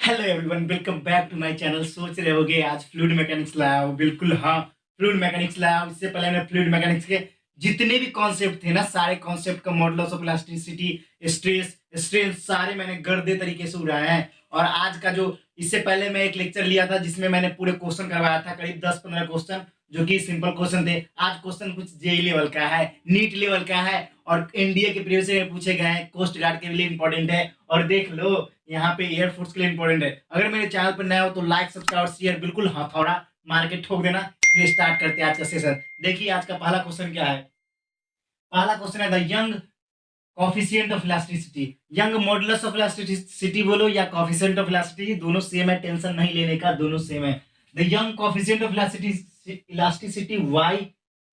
Hello everyone, welcome back to my channel. सोच रहे होगे आज फ्लूइड मैकेनिक्स लाया हूं। बिल्कुल हाँ, फ्लूइड मैकेनिक्स लाया हूं। इससे पहले मैंने फ्लूइड मैकेनिक्स के जितने भी कॉन्सेप्ट थे ना, सारे कॉन्सेप्ट का modulus of elasticity, stress, strain, सारे मैंने गर्दे तरीके से उड़ाए हैं। और आज का जो इससे पहले मैं एक लेक्चर लिया था जिसमें मैंने पूरे क्वेश्चन करवाया था, करीब 10-15 क्वेश्चन, जो कि सिंपल क्वेश्चन थे। आज क्वेश्चन कुछ जेई लेवल का है, नीट लेवल का है, और एनडीए के प्रीवियस ईयर में पूछे गए हैं, कोस्ट गार्ड के लिए इंपॉर्टेंट है। और देख लो यहाँ पे एयरफोर्स के लिए इंपॉर्टेंट है। अगर मेरे चैनल पर नया हो तो लाइक, सब्सक्राइब और शेयर बिल्कुल हथौड़ा मार के ठोक देना। फिर स्टार्ट करते हैं आज का सेशन। देखिए आज का पहला क्वेश्चन क्या है। पहला क्वेश्चन है the Young coefficient of elasticity. Young modulus of elasticity बोलो या कॉफिशिएंट ऑफ इलास्टिसिटी, दोनों सेम है, टेंशन नहीं लेने का, दोनों सेम है। The Young coefficient of elasticity Y,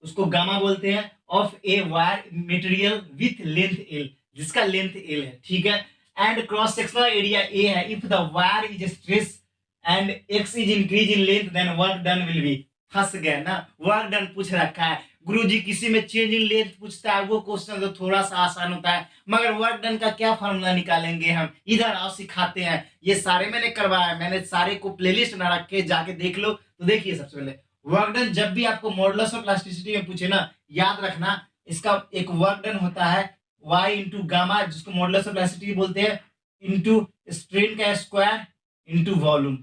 उसको गामा बोलते हैं, of a wire material with length L, जिसका लेंथ एल है, ठीक है, and cross sectional area A है। If the wire is stress and X is increase in length then work done will be. फंस गए ना, वर्क डन पूछ रखा है। गुरुजी किसी में चेंज इन लेंथ पूछता है, वो क्वेश्चन तो थोड़ा सा आसान होता है, मगर वर्क डन का क्या फॉर्मूला निकालेंगे हम, इधर आओ सिखाते हैं। ये सारे मैंने करवाया, मैंने सारे को प्लेलिस्ट में रख के जाके देख लो। तो देखिए सबसे पहले वर्क डन, जब भी आपको मॉडुलस ऑफ इलास्टिसिटी में पूछे ना, याद रखना इसका एक वर्क डन होता है y इंटू गामा, जिसको मॉडुलस ऑफ इलास्टिसिटी बोलते हैं, इंटू स्ट्रेन का स्क्वायर इंटू वॉल्यूम।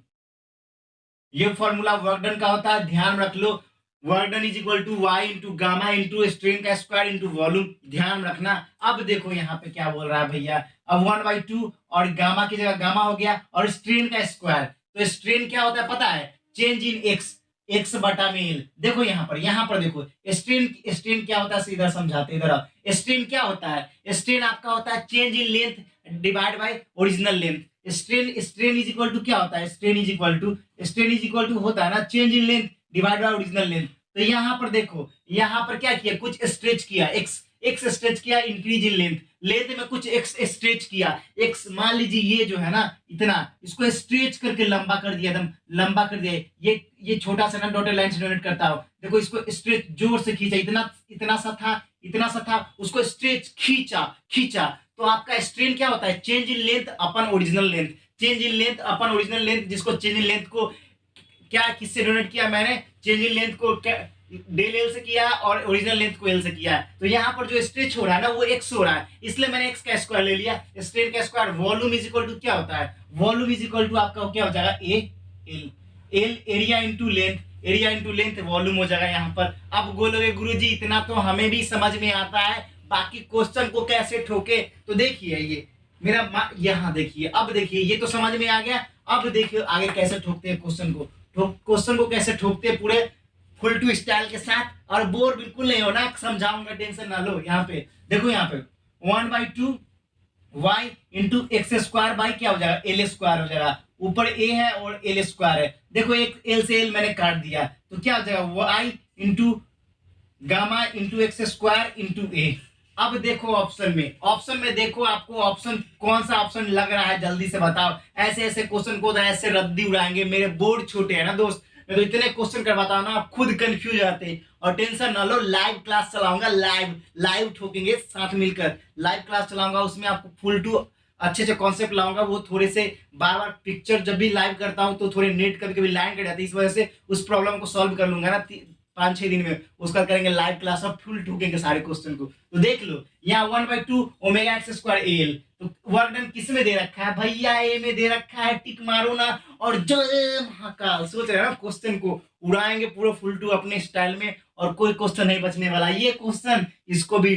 ये फॉर्मूला वर्क डन का होता है, ध्यान रख लो। Work done is equal to Y into gamma into strain का स्क्वायर इंटू वॉल्यूम, ध्यान रखना। अब देखो यहाँ पे क्या बोल रहा है भैया, अब 1/2 और गामा की जगह गामा हो गया और स्ट्रेन का स्क्वायर। तो स्ट्रेन क्या होता है पता है, चेंज इन एक्स, एक्स बटा में एल। देखो यहाँ पर देखो स्ट्रेन, स्ट्रेन क्या होता है, सीधा समझाते इधर आओ। स्ट्रेन क्या होता है, स्ट्रेन आपका होता है change in length divide by original length. Strain, strain is equal to क्या होता है, स्ट्रेन इज इक्वल टू होता है ना change in length divide by original length. तो यहाँ पर देखो, यहाँ पर क्या किया, कुछ स्ट्रेच किया, एक्स एक्स स्ट्रेच किया, इंक्रीज इन लेंथ, लेंथ में कुछ एक्स स्ट्रेच किया, एक्स मान लीजिए ये जो है ना इतना, इसको स्ट्रेच करके लंबा कर दिया, एकदम लंबा कर दिया। ये छोटा सा ना डॉटेड लाइन से डोनेट करता हो, देखो इसको स्ट्रेच जोर से खींचा, इतना इतना सा था, उसको स्ट्रेच खींचा खींचा। तो आपका स्ट्रेन क्या होता है, change in length upon original length, change in length upon original length, जिसको चेंज इन लेंथ को क्या किससे डोनेट किया मैंने, चेंज इन लेंथ को डेल एल से किया और ओरिजिनल लेंथ को एल से किया। तो यहाँ पर जो स्ट्रेच हो रहा है ना वो एक्स हो रहा है, इसलिए मैंने एक्स का स्क्वायर ले लिया, स्ट्रेन का square. Volume is equal to क्या होता है, वॉल्यूम इज इक्वल टू आपका क्या हो जाएगा, A L, L area into length, area into length volume हो जाएगा यहाँ पर। अब बोलोगे गुरुजी इतना तो हमें भी समझ में आता है, बाकी क्वेश्चन को कैसे ठोके। तो देखिए ये मेरा यहाँ देखिए, अब देखिए ये तो समझ में आ गया। अब देखिए आगे कैसे ठोकते हैं क्वेश्चन को, क्वेश्चन को कैसे ठोकते हैं पूरे फुल टू स्टाइल के साथ। और बोर बिल्कुल नहीं होना, समझाऊंगा, टेंशन ना लो। यहाँ पे देखो, यहाँ पे 1/2 y into x square by क्या हो जाएगा, एल स्क्वायर हो जाएगा। ऊपर ए है और एल स्क्वायर है, देखो एक एल से एल मैंने काट दिया, तो क्या हो जाएगा y into gamma into x square into a. अब देखो ऑप्शन में देखो आपको ऑप्शन कौन सा ऑप्शन लग रहा है, जल्दी से बताओ। ऐसे ऐसे क्वेश्चन को ऐसे रद्दी उड़ाएंगे, मेरे बोर्ड छोटे हैं ना दोस्त, मैं तो इतने क्वेश्चन करवाता हूँ ना, आप खुद कंफ्यूज आते हैं। और टेंशन ना लो, लाइव क्लास चलाऊंगा, लाइव ठोकेंगे साथ मिलकर, लाइव क्लास चलाऊंगा, उसमें आपको फुल टू अच्छे अच्छे कॉन्सेप्ट लाऊंगा। वो थोड़े से बार बार पिक्चर जब भी लाइव करता हूँ तो थोड़े नेट कभी कभी लाइन कट जाती है, इस वजह से उस प्रॉब्लम को सॉल्व कर लूंगा ना 5-6 दिन में, उसका करेंगे लाइव क्लास और फुल ठोकेंगे सारे क्वेश्चन को। तो देख लो यहाँ 1/2 omega x square A L, तो वर्क डन किस में दे रखा है भैया, ए में दे रखा है, टिक मारो ना। और जय महाकाल, सोच रहे हैं ना क्वेश्चन को उड़ाएंगे पूरा फुल टू अपने स्टाइल में, और कोई क्वेश्चन नहीं बचने वाला। ये क्वेश्चन इसको भी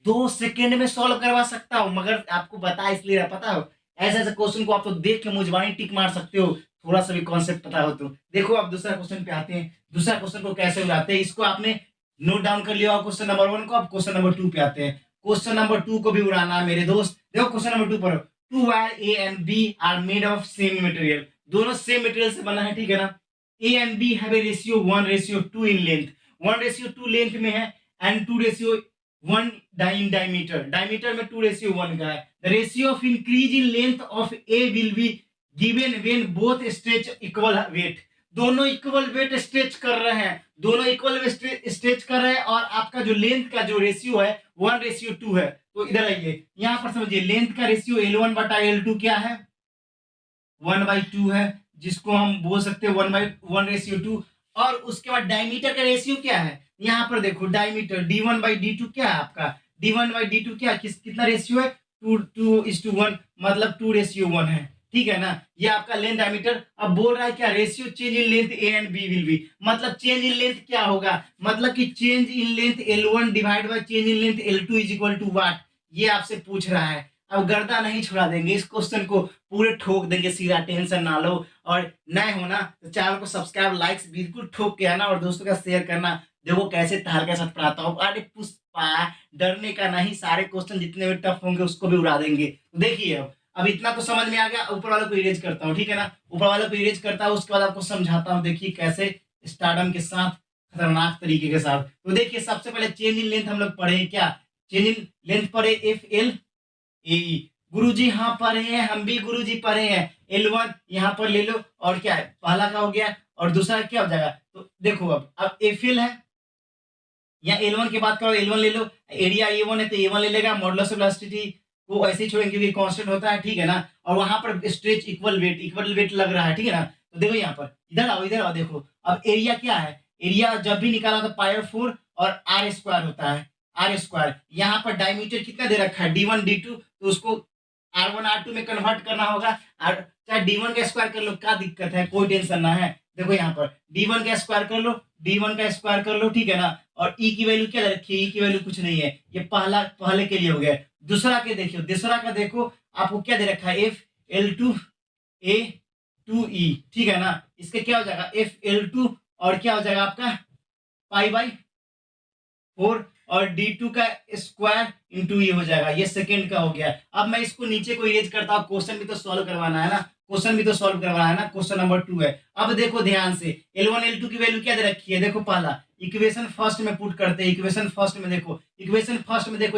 2 सेकेंड में सॉल्व करवा सकता हूँ, मगर आपको बता इसलिए पता हो, ऐसे ऐसे क्वेश्चन को आप तो देख के मुझबानी टिक मार सकते हो, थोड़ा सा भी कॉन्सेप्ट पता हो तो। देखो अब दूसरा क्वेश्चन पे आते हैं, दूसरा क्वेश्चन को कैसे उड़ाते हैं, इसको आपने नोट डाउन कर लिया क्वेश्चन नंबर 1 को। अब क्वेश्चन नंबर 2 पे आते हैं, क्वेश्चन नंबर 2 को भी उड़ाना है मेरे दोस्त। देखो क्वेश्चन नंबर 2 पर, 2 wire A and B are made of same material, दोनों सेम मटेरियल से बना है, ठीक है ना। A and B have a ratio 1:2 in length, 1:2 length में है, एंड 2:1 इन डायमीटर, डायमीटर में 2:1 का है। The ratio of increase in length of A will be given when both stretch equal weight, दोनों इक्वल वेट स्ट्रेच कर रहे हैं, दोनों इक्वल स्ट्रेच कर रहे हैं, और आपका जो लेंथ का जो रेशियो है 1:2 है। तो इधर आइए, यहां पर समझिए लेंथ का रेशियो L1/L2 क्या है, 1/2 है, जिसको हम बोल सकते हैं 1/1/2। और उसके बाद डायमीटर का रेशियो क्या है, यहाँ पर देखो डायमीटर d1/d2 क्या है आपका, d1/d2 क्या कितना रेशियो है, 2:1, मतलब 2:1 है, ठीक है ना। ये आपका लेंथ डायमीटर। अब बोल रहा है क्या, ratio change in length A and B will be, मतलब चेंज इन लेंथ क्या होगा, मतलब कि change in length L1 divide by change in length L2 is equal to what, ये आपसे पूछ रहा है। अब गर्दा नहीं छुड़ा देंगे, इस क्वेश्चन को पूरे ठोक देंगे सीधा, टेंशन ना लो। और नए हो ना तो चैनल को सब्सक्राइब लाइक्स बिल्कुल ठोक के आना, और दोस्तों का शेयर करना। देखो कैसे तार के साथ पढ़ाता हूँ, अरे पुष्पा डरने का नहीं, सारे क्वेश्चन जितने भी टफ होंगे उसको भी उड़ा देंगे। तो देखिए अब इतना तो समझ में आ गया, ऊपर वाले को इरेज करता हूँ, ठीक है ना, ऊपर वाले को इरेज करता हूँ, उसके बाद आपको समझाता हूँ। देखिए कैसे स्टार्डम के साथ, खतरनाक तरीके के साथ। तो देखिए सबसे पहले चेंज इन लेंथ हम लोग पढ़े क्या, चेंज इन लेंथ पढ़े FL गुरुजी हाँ पढ़े हैं, हम भी गुरुजी पढ़े हैं। L1 यहाँ पर ले लो, और क्या है पहला का हो गया, और दूसरा क्या हो जाएगा, तो देखो अब FL है, या L1 की बात करो, L1 ले लो, एरिया A1 है तो A1 ले लेगा, मॉडुलस ऑफ इलास्टिसिटी को ऐसे ही छोड़ेंगे क्योंकि कांस्टेंट होता है, ठीक है ना। और वहां पर स्ट्रेच इक्वल वेट लग रहा है, ठीक है ना। तो देखो यहाँ पर इधर आओ देखो, अब एरिया क्या है, एरिया जब भी निकाला तो π/4 और R² होता है, R²। यहाँ पर डायमीटर कितना दे रखा है, d1d2, तो उसको R1 R2 में कन्वर्ट करना होगा, चाहे d1 का स्क्वायर कर लो, क्या दिक्कत है, कोई टेंशन ना है। देखो यहाँ पर d1 का स्क्वायर कर लो, d1 का स्क्वायर कर लो, ठीक है ना। और ई की वैल्यू क्या रखी है, ई की वैल्यू कुछ नहीं है, ये पहले के लिए हो गया। दूसरा के देखियो, दूसरा का देखो आपको क्या दे रखा है, FL2A2E, ठीक है ना। इसके क्या हो जाएगा FL2, और क्या हो जाएगा आपका π/4, और D2 का स्क्वायर इंटू ये हो जाएगा, ये सेकंड का हो गया। अब मैं इसको नीचे को इरेज करता हूँ, क्वेश्चन भी तो सॉल्व करवाना है ना, क्वेश्चन भी तो सॉल्व करवाना है ना। क्वेश्चन नंबर 2 है। अब देखो ध्यान से, L1 L2 की वैल्यू क्या दे रखी है, देखो पहला इक्वेशन फर्स्ट में पुट करते हैं, इक्वेशन फर्स्ट में देखो,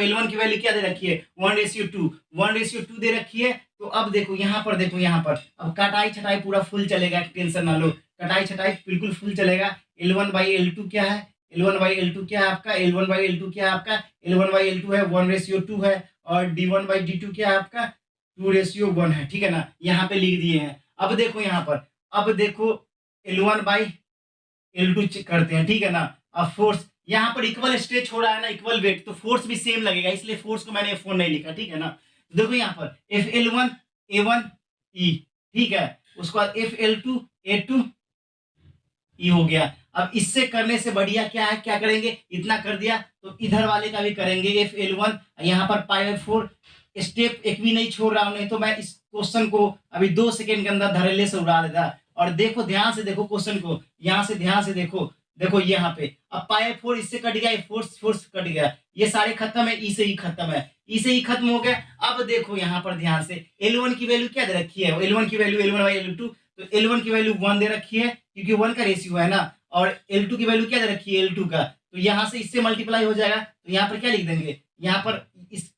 L1 की वैल्यू क्या दे रखी है, 1:2 दे रखी है। तो अब देखो यहाँ पर, देखो यहाँ पर अब कटाई छटाई पूरा फुल चलेगा, टेंशन ना लो, कटाई छटाई बिल्कुल फुल चलेगा। L1/L2 क्या है, L1/L2 क्या है आपका, L1/L2 क्या है आपका, L1/L2 है 1:2 है, और D1/D2 क्या है आपका 2:1 है, ठीक है ना। यहाँ पे लिख दिए हैं। अब देखो यहाँ पर, अब देखो L1/L2 चेक करते हैं, ठीक है ना। अब फोर्स यहाँ पर इक्वल स्ट्रेच हो रहा है ना, इक्वल वेट, तो फोर्स भी सेम लगेगा, इसलिए फोर्स को मैंने F1 नहीं लिखा, ठीक है ना। देखो यहाँ पर FL1A1E, ठीक है, उसके बाद FL2A2E हो गया। अब इससे करने से बढ़िया क्या है, क्या करेंगे, इतना कर दिया तो इधर वाले का भी करेंगे, FL1 यहाँ पर π/4, स्टेप एक भी नहीं छोड़ रहा हूं, नहीं तो मैं इस क्वेश्चन को अभी 2 सेकंड के अंदर धड़ल्ले से उड़ा देता। और देखो ध्यान से देखो क्वेश्चन को, यहाँ से ध्यान से देखो, देखो यहाँ पे अब π/4 इससे कट गया, फोर्स कट गया, ये सारे खत्म है, ई से ही खत्म है, ई से ही खत्म हो गया। अब देखो यहाँ पर ध्यान से, L1 की वैल्यू क्या दे रखी है, L1 की वैल्यू L1/L2, तो L1 की वैल्यू 1 दे रखी है क्योंकि 1 का रेशियो है ना, और L2 की वैल्यू क्या दे रखी है, L2 का, तो यहाँ से इससे मल्टीप्लाई हो जाएगा। तो यहाँ पर क्या लिख देंगे, यहाँ पर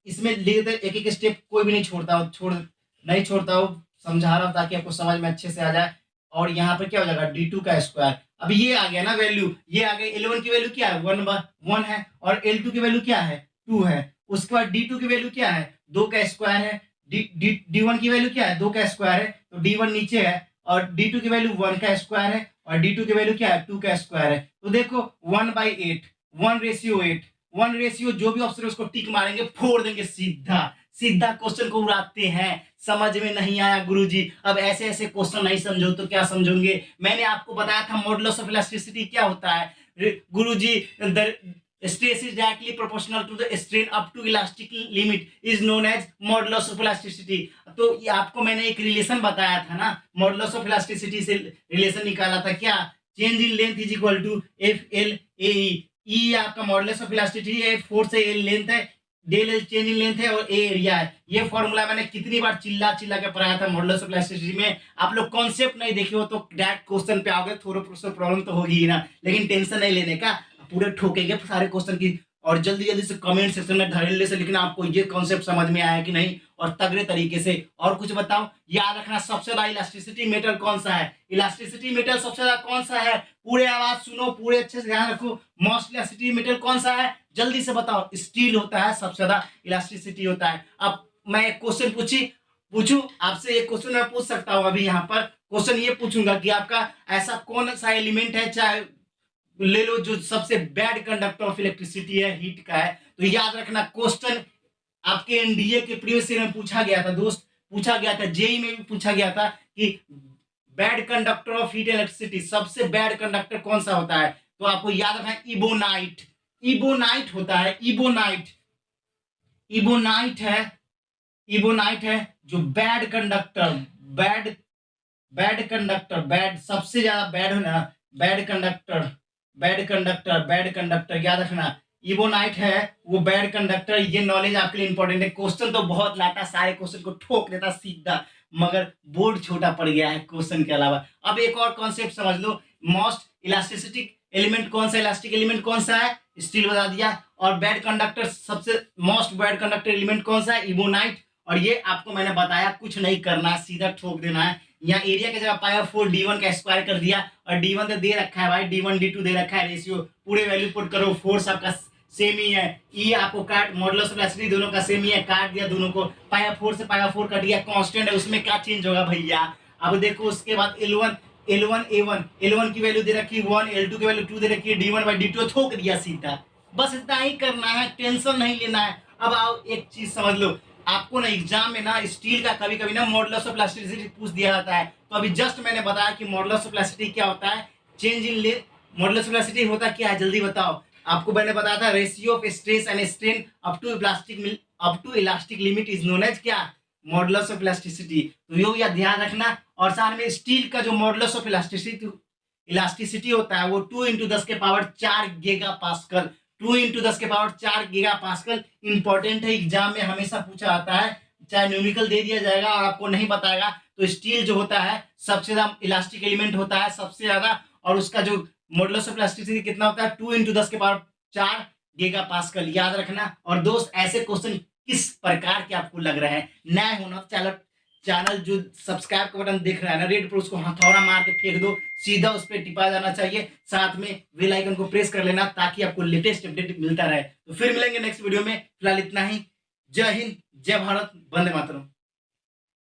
इसमें लिख दे, एक एक स्टेप कोई भी नहीं छोड़ता हूँ, समझा रहा हूँ ताकि आपको समझ में अच्छे से आ जाए। और यहाँ पर क्या हो जाएगा D2 का स्क्वायर, अब ये आ गया ना वैल्यू, ये आ गया। L1 की वैल्यू क्या है 1/1 है, और L2 की वैल्यू क्या है 2 है। उसके बाद D2 की वैल्यू क्या है 2 का स्क्वायर है, D1 की वैल्यू क्या है 2 का स्क्वायर है, तो D1 नीचे है, और D2 की वैल्यू 1 का स्क्वायर है, और D2 की वैल्यू क्या है 2 का स्क्वायर है। तो देखो 1/8, 1:8, 1 जो भी ऑप्शन है उसको टिक मारेंगे, फोड़ देंगे सीधा सीधा, क्वेश्चन को उड़ाते हैं। समझ में नहीं आया गुरुजी, अब ऐसे ऐसे क्वेश्चन नहीं समझो तो क्या समझोगे। मैंने आपको बताया था मॉडुलस ऑफ इलास्टिसिटी क्या होता है गुरुजी, stress is directly proportional to the strain up to elastic limit is known as modulus of elasticity। तो ये आपको मैंने एक रिलेशन बताया था ना, मॉडुलस ऑफ इलास्टिसिटी से रिलेशन निकाला था क्या, change in length is equal to FL/AE, E आपका मॉडुलस ऑफ इलास्टिसिटी है, 4 से L लेंथ है, del L change in length है, और ए एरिया है। ये फॉर्मूला मैंने कितनी बार चिल्ला चिल्ला के पढ़ाया था मॉडुलस ऑफ इलास्टिसिटी में। आप लोग कॉन्सेप्ट नहीं देखे हो तो डायरेक्ट क्वेश्चन पे आओगे, थोड़ा प्रॉब्लम तो होगी ही ना, लेकिन टेंशन नहीं लेने का, पूरे ठोकेंगे सारे क्वेश्चन की। और जल्दी जल्दी से कमेंट सेक्शन में धड़ल्ले से लिखना आपको ये कॉन्सेप्ट समझ में आया कि नहीं, और तगड़े तरीके से। और कुछ बताओ, याद रखना सबसे ज्यादा इलास्टिसिटी मेटल कौन सा है, इलास्टिसिटी मेटल सबसे ज्यादा कौन सा है, पूरे आवाज सुनो, पूरे अच्छे से ध्यान रखो, मोस्ट इलास्टिसिटी मेटल कौन सा है, जल्दी से बताओ। स्टील होता है, सबसे ज्यादा इलास्टिसिटी होता है। अब मैं एक क्वेश्चन पूछी, पूछूं आपसे एक क्वेश्चन मैं पूछ सकता हूं अभी यहाँ पर। क्वेश्चन ये पूछूंगा कि आपका ऐसा कौन सा एलिमेंट है, चाहे ले लो, जो सबसे बैड कंडक्टर ऑफ इलेक्ट्रिसिटी है, हीट का है। तो याद रखना क्वेश्चन आपके एनडीए के प्रीवियस ईयर में पूछा गया था दोस्त, पूछा गया था, जेई में भी पूछा गया था कि bad conductor of heat electricity, सबसे बैड कंडक्टर कौन सा होता है। तो आपको याद रखना इबोनाइट, इबोनाइट होता है, इबोनाइट, इबोनाइट है, इबोनाइट है जो bad conductor, bad bad conductor, bad सबसे ज्यादा बैड है ना, bad conductor, bad conductor, bad conductor याद रखना इबोनाइट है वो बैड कंडक्टर। ये नॉलेज आपके लिए इंपॉर्टेंट है। क्वेश्चन तो बहुत लाता, सारे क्वेश्चन को ठोक देता सीधा, मगर बोर्ड छोटा पड़ गया है क्वेश्चन के अलावा। अब एक और कॉन्सेप्ट समझ लो, मोस्ट इलास्टिसिटिक एलिमेंट कौन सा, इलास्टिक एलिमेंट कौन सा है, स्टील बता दिया। और बैड कंडक्टर, सबसे मोस्ट बैड कंडक्टर एलिमेंट कौन सा है, इबोनाइट। और ये आपको मैंने बताया कुछ नहीं करना है, सीधा ठोक देना है। यहाँ एरिया की जगह पाई 4 d1 का स्क्वायर कर दिया, और d1 तो दे रखा है भाई, d1 d2 दे रखा है, रेशियो पूरे वैल्यू पुट करो, फोर्स आपका सेम ही है, ई आपको काट, मॉडुलस ऑफ इलास्टिसिटी दोनों का सेम ही है, काट दिया दोनों को, पाई 4 से पाई 4 कट दिया, कांस्टेंट है, उसमें क्या चेंज होगा भैया। अब देखो उसके बाद L1 A1, L1 की वैल्यू दे रखी 1, L2 की वैल्यू 2 दे रखी है, d1/d2 थोक दिया सीधा। बस इतना ही करना है, टेंशन नहीं लेना है। अब आओ एक चीज समझ लो, आपको ना एग्जाम में ना स्टील का कभी कभी ना मॉडुलस ऑफ इलास्टिसिटी पूछ दिया जाता है। तो अभी जस्ट मैंने बताया कि मॉडुलस ऑफ इलास्टिसिटी क्या होता है, change in length. Modulus of elasticity होता क्या है, जल्दी बताओ। आपको मैंने बताया था ratio of stress and strain up to elastic limit is known as क्या, मॉडुलस ऑफ इलास्टिसिटी। तो यो या ध्यान रखना। और साथ में स्टील का जो मॉडुलस ऑफ इलास्टिसिटी होता है वो 2 × 10⁴ giga pascal, 2 × 10⁴ giga pascal. Important है, एग्जाम में हमेशा पूछा आता है, चाहे न्यूमेरिकल दे दिया जाएगा और आपको नहीं बताएगा। तो स्टील जो होता है सबसे ज्यादा इलास्टिक एलिमेंट होता है सबसे ज्यादा, और उसका जो मॉडुलस ऑफ इलास्टिसिटी कितना होता है, 2 × 10⁴ गीगा पास्कल, याद रखना। और दोस्त ऐसे क्वेश्चन किस प्रकार के आपको लग रहे हैं, नए होना चैनल जो सब्सक्राइब का बटन देख रहा है ना रेड पर, उसको हथौड़ा मार के फेंक दो, सीधा उस पर टिपा जाना चाहिए। साथ में बेल आइकन को प्रेस कर लेना ताकि आपको लेटेस्ट अपडेट मिलता रहे। तो फिर मिलेंगे नेक्स्ट वीडियो में, फिलहाल इतना ही। जय हिंद, जय भारत, वंदे मातरम।